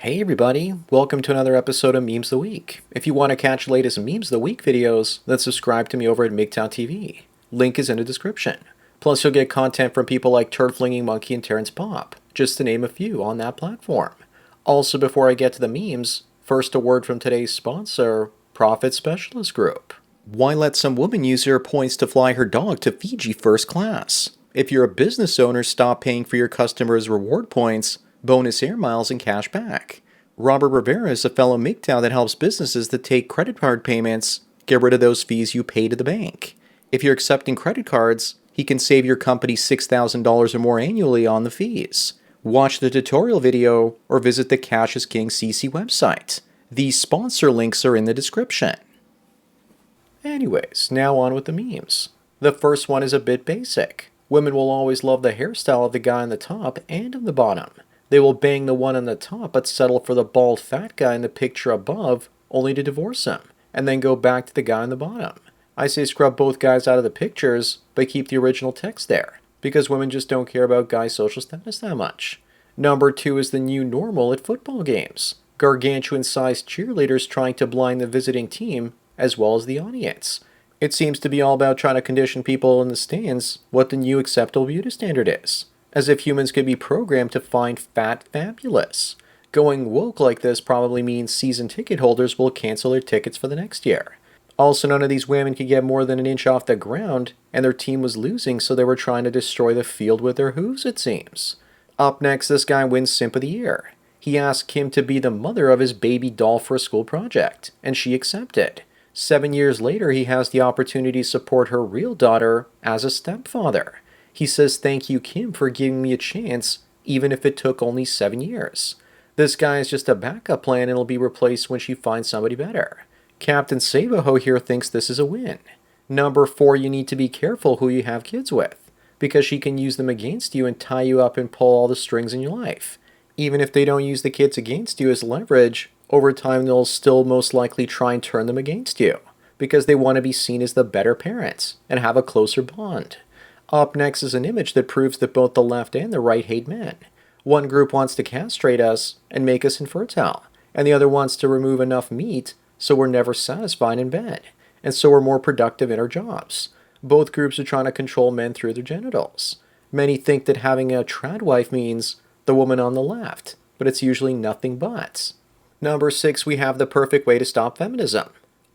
Hey everybody, welcome to another episode of Memes of the Week. If you want to catch the latest Memes of the Week videos, then subscribe to me over at MGTOWTV. Link is in the description. Plus you'll get content from people like Turd-Flinging Monkey and Terrence Pop, just to name a few on that platform. Also, before I get to the memes, first a word from today's sponsor, Profit Specialist Group. Why let some woman use her points to fly her dog to Fiji first class? If you're a business owner, stop paying for your customers' reward points, bonus air miles, and cash back. Robert Rivera is a fellow MGTOW that helps businesses that take credit card payments get rid of those fees you pay to the bank. If you're accepting credit cards, he can save your company $6,000 or more annually on the fees. Watch the tutorial video or visit the Cash is King CC website. These sponsor links are in the description. Anyways, now on with the memes. The first one is a bit basic. Women will always love the hairstyle of the guy on the top and on the bottom. They will bang the one on the top but settle for the bald fat guy in the picture above, only to divorce him, and then go back to the guy on the bottom. I say scrub both guys out of the pictures, but keep the original text there, because women just don't care about guys' social status that much. Number 2 is the new normal at football games. Gargantuan-sized cheerleaders trying to blind the visiting team, as well as the audience. It seems to be all about trying to condition people in the stands what the new acceptable beauty standard is, as if humans could be programmed to find fat fabulous. Going woke like this probably means season ticket holders will cancel their tickets for the next year. Also, none of these women could get more than an inch off the ground, and their team was losing, so they were trying to destroy the field with their hooves, it seems. Up next, this guy wins Simp of the Year. He asked Kim to be the mother of his baby doll for a school project, and she accepted. 7 years later, he has the opportunity to support her real daughter as a stepfather. He says, "Thank you, Kim, for giving me a chance, even if it took only 7 years. This guy is just a backup plan and will be replaced when she finds somebody better." Captain Savaho here thinks this is a win. Number 4, you need to be careful who you have kids with, because she can use them against you and tie you up and pull all the strings in your life. Even if they don't use the kids against you as leverage, over time they'll still most likely try and turn them against you, because they want to be seen as the better parents and have a closer bond. Up next is an image that proves that both the left and the right hate men. One group wants to castrate us and make us infertile, and the other wants to remove enough meat so we're never satisfied in bed, and so we're more productive in our jobs. Both groups are trying to control men through their genitals. Many think that having a trad wife means the woman on the left, but it's usually nothing but. Number 6, we have the perfect way to stop feminism.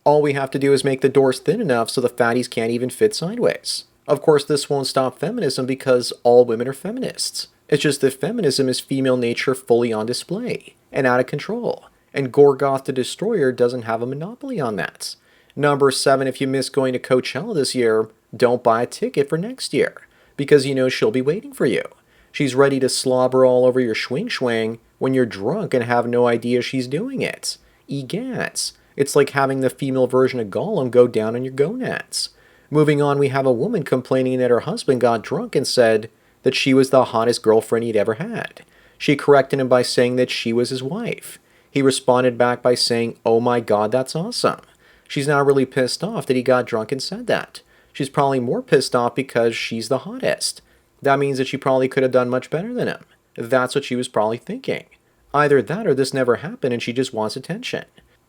All we have to do is make the doors thin enough so the fatties can't even fit sideways. Of course, this won't stop feminism because all women are feminists. It's just that feminism is female nature fully on display and out of control, and Gorgoth the Destroyer doesn't have a monopoly on that. Number 7, if you miss going to Coachella this year, don't buy a ticket for next year, because you know she'll be waiting for you. She's ready to slobber all over your swing when you're drunk and have no idea she's doing it. Egads. It's like having the female version of Gollum go down on your gonads. Moving on, we have a woman complaining that her husband got drunk and said that she was the hottest girlfriend he'd ever had. She corrected him by saying that she was his wife. He responded back by saying, "Oh my god, that's awesome." She's now really pissed off that he got drunk and said that. She's probably more pissed off because she's the hottest. That means that she probably could have done much better than him. That's what she was probably thinking. Either that or this never happened and she just wants attention.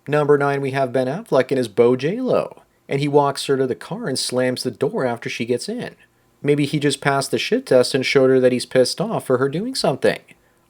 Number 9, we have Ben Affleck and his beau J-Lo, and he walks her to the car and slams the door after she gets in. Maybe he just passed the shit test and showed her that he's pissed off for her doing something.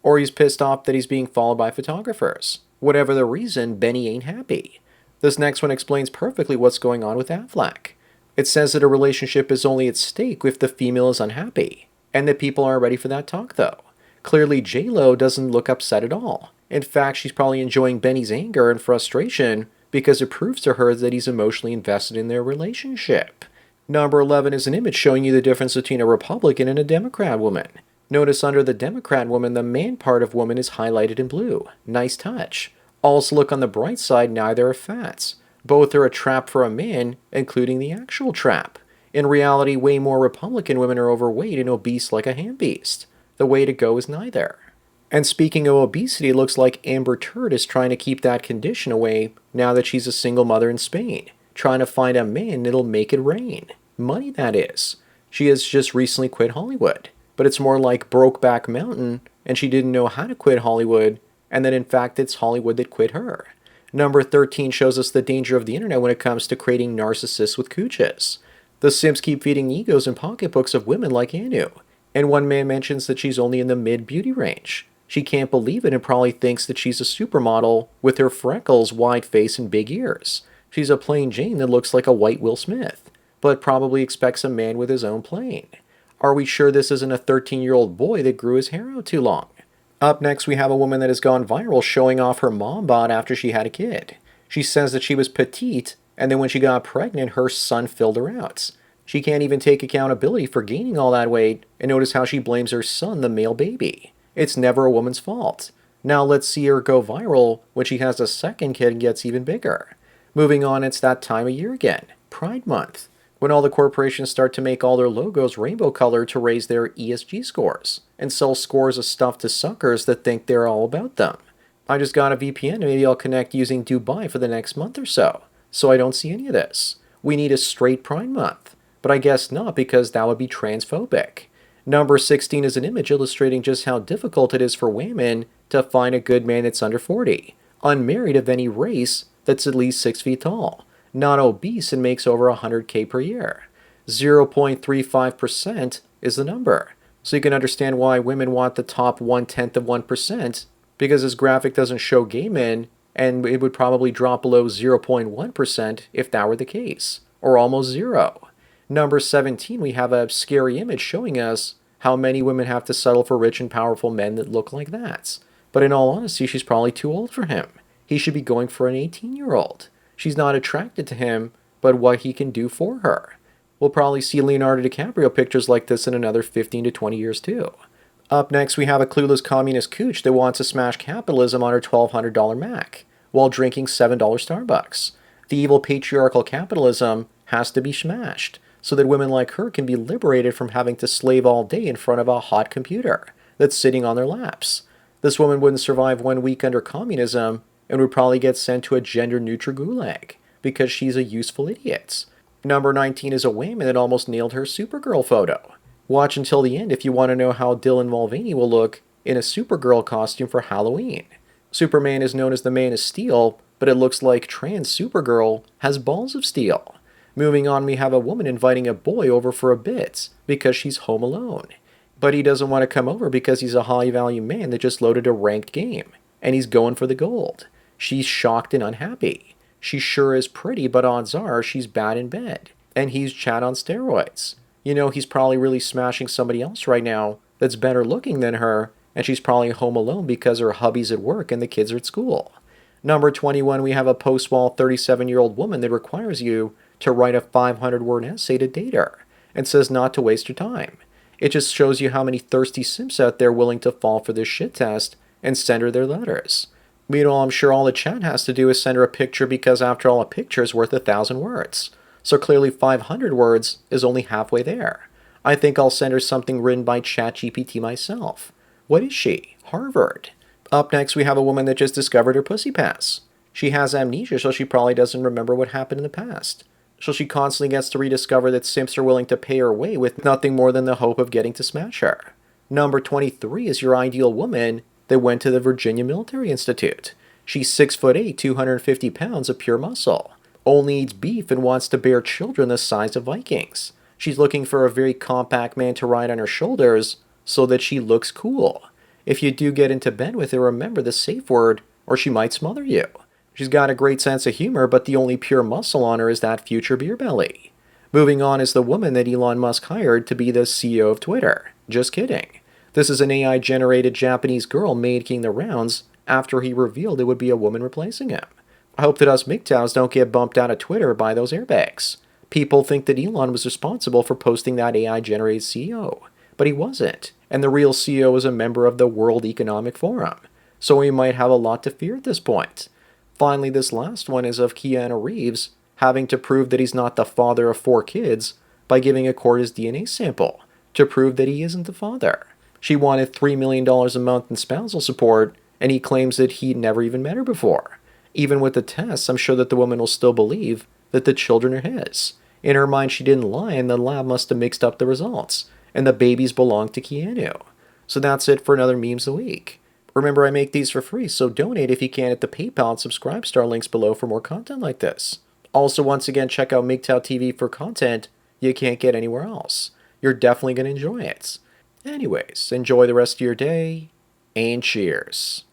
Or he's pissed off that he's being followed by photographers. Whatever the reason, Benny ain't happy. This next one explains perfectly what's going on with Affleck. It says that a relationship is only at stake if the female is unhappy, and that people aren't ready for that talk though. Clearly J-Lo doesn't look upset at all. In fact, she's probably enjoying Benny's anger and frustration because it proves to her that he's emotionally invested in their relationship. Number 11 is an image showing you the difference between a Republican and a Democrat woman. Notice under the Democrat woman, the man part of woman is highlighted in blue. Nice touch. Also look on the bright side, neither are fats. Both are a trap for a man, including the actual trap. In reality, way more Republican women are overweight and obese like a handbeast. The way to go is neither. And speaking of obesity, it looks like Amber Turd is trying to keep that condition away now that she's a single mother in Spain, trying to find a man that'll make it rain. Money, that is. She has just recently quit Hollywood, but it's more like Brokeback Mountain, and she didn't know how to quit Hollywood, and that in fact it's Hollywood that quit her. Number 13 shows us the danger of the internet when it comes to creating narcissists with cooches. The simps keep feeding egos and pocketbooks of women like Anu, and one man mentions that she's only in the mid-beauty range. She can't believe it and probably thinks that she's a supermodel with her freckles, wide face, and big ears. She's a plain Jane that looks like a white Will Smith, but probably expects a man with his own plane. Are we sure this isn't a 13-year-old boy that grew his hair out too long? Up next, we have a woman that has gone viral showing off her mom bod after she had a kid. She says that she was petite, and then when she got pregnant, her son filled her out. She can't even take accountability for gaining all that weight, and notice how she blames her son, the male baby. It's never a woman's fault. Now let's see her go viral when she has a second kid and gets even bigger. Moving on, it's that time of year again, Pride Month, when all the corporations start to make all their logos rainbow colored to raise their ESG scores, and sell scores of stuff to suckers that think they're all about them. I just got a VPN and maybe I'll connect using Dubai for the next month or so I don't see any of this. We need a straight Pride Month, but I guess not because that would be transphobic. Number 16 is an image illustrating just how difficult it is for women to find a good man that's under 40, unmarried of any race that's at least 6 feet tall, not obese and makes over $100K per year. 0.35% is the number. So you can understand why women want the top 1/10 of 1%, because this graphic doesn't show gay men, and it would probably drop below 0.1% if that were the case, or almost zero. Number 17, we have a scary image showing us how many women have to settle for rich and powerful men that look like that. But in all honesty, she's probably too old for him. He should be going for an 18-year-old. She's not attracted to him, but what he can do for her. We'll probably see Leonardo DiCaprio pictures like this in another 15 to 20 years too. Up next, we have a clueless communist cooch that wants to smash capitalism on her $1,200 Mac while drinking $7 Starbucks. The evil patriarchal capitalism has to be smashed so that women like her can be liberated from having to slave all day in front of a hot computer that's sitting on their laps. This woman wouldn't survive 1 week under communism and would probably get sent to a gender-neutral gulag because she's a useful idiot. Number 19 is a woman that almost nailed her Supergirl photo. Watch until the end if you want to know how Dylan Mulvaney will look in a Supergirl costume for Halloween. Superman is known as the Man of Steel, but it looks like trans Supergirl has balls of steel. Moving on, we have a woman inviting a boy over for a bit because she's home alone. But he doesn't want to come over because he's a high-value man that just loaded a ranked game, and he's going for the gold. She's shocked and unhappy. She sure is pretty, but odds are she's bad in bed, and he's Chad on steroids. You know, he's probably really smashing somebody else right now that's better looking than her, and she's probably home alone because her hubby's at work and the kids are at school. Number 21, we have a post-wall 37-year-old woman that requires you to write a 500-word essay to date her and says not to waste your time. It just shows you how many thirsty simps out there willing to fall for this shit test and send her their letters. Meanwhile, I'm sure all the chat has to do is send her a picture because after all, a picture is worth 1,000 words. So clearly 500 words is only halfway there. I think I'll send her something written by ChatGPT myself. What is she? Harvard. Up next, we have a woman that just discovered her pussy pass. She has amnesia, so she probably doesn't remember what happened in the past. So she constantly gets to rediscover that simps are willing to pay her way with nothing more than the hope of getting to smash her. Number 23 is your ideal woman that went to the Virginia Military Institute. She's 6'8", 250 pounds of pure muscle, only eats beef and wants to bear children the size of Vikings. She's looking for a very compact man to ride on her shoulders so that she looks cool. If you do get into bed with her, remember the safe word or she might smother you. She's got a great sense of humor, but the only pure muscle on her is that future beer belly. Moving on is the woman that Elon Musk hired to be the CEO of Twitter. Just kidding. This is an AI-generated Japanese girl making the rounds after he revealed it would be a woman replacing him. I hope that us MGTOWs don't get bumped out of Twitter by those airbags. People think that Elon was responsible for posting that AI-generated CEO, but he wasn't, and the real CEO is a member of the World Economic Forum, so we might have a lot to fear at this point. Finally, this last one is of Keanu Reeves having to prove that he's not the father of 4 kids by giving a court his DNA sample to prove that he isn't the father. She wanted $3 million a month in spousal support, and he claims that he'd never even met her before. Even with the tests, I'm sure that the woman will still believe that the children are his. In her mind, she didn't lie, and the lab must have mixed up the results, and the babies belonged to Keanu. So that's it for another Memes of the Week. Remember, I make these for free, so donate if you can at the PayPal and subscribe star links below for more content like this. Also, once again, check out MGTOWTV for content you can't get anywhere else. You're definitely going to enjoy it. Anyways, enjoy the rest of your day, and cheers.